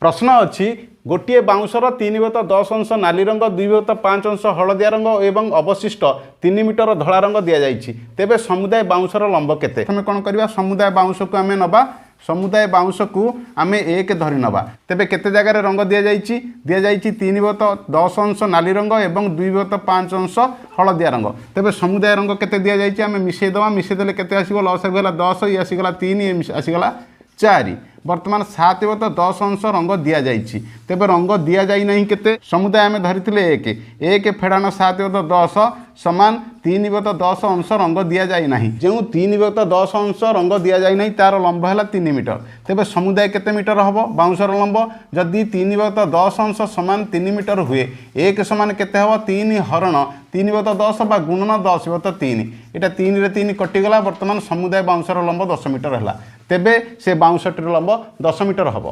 प्रश्न अच्छी गोटे बाउंसर 3/10 नाली रंग 2/5 हलदिया रंग एवं अवशिष्ट 3 मीटर धला रंग दि जाइए तेबे समुदाय बाउंसर लंब केते आम कौन करवा समुदाय बाउंस को आम नवा समुदाय बाउंस को आम 1 धरी नवा तेबे केते जगार रंग दि जाइए 3/10 नाली रंग एवं 2/5 हलदिया रंग तेबे समुदाय रंग केते दि जाइए आम मिसेदेले केते आसीगो लॉस आगला 10 ये आसीगला 3 ये आसीगला 4 बर्तमान 7/10 रंग दि जाइए तेबे रंग दि जाई नहीं केते समुदाय आम धरी 1 फेड़ान 7/10 समान 3/10 अंश रंग दि जाई नहीं जो 3/10 अंश रंग दि जाई नहीं तार लंब है 3 मीटर तेबे समुदाय केते मीटर हम बाउंसर लंब जदि 3/10 अंश समान 3 मीटर हुए 1 समान केते हम 3 हरण 3/10 बा गुणन 10/3 यहाँ 3 रे 3 कटिगला बर्तमान समुदाय बाउंसर लंब 10 मीटर है तेबे से बाउंसटीर लंब 10 मीटर हम।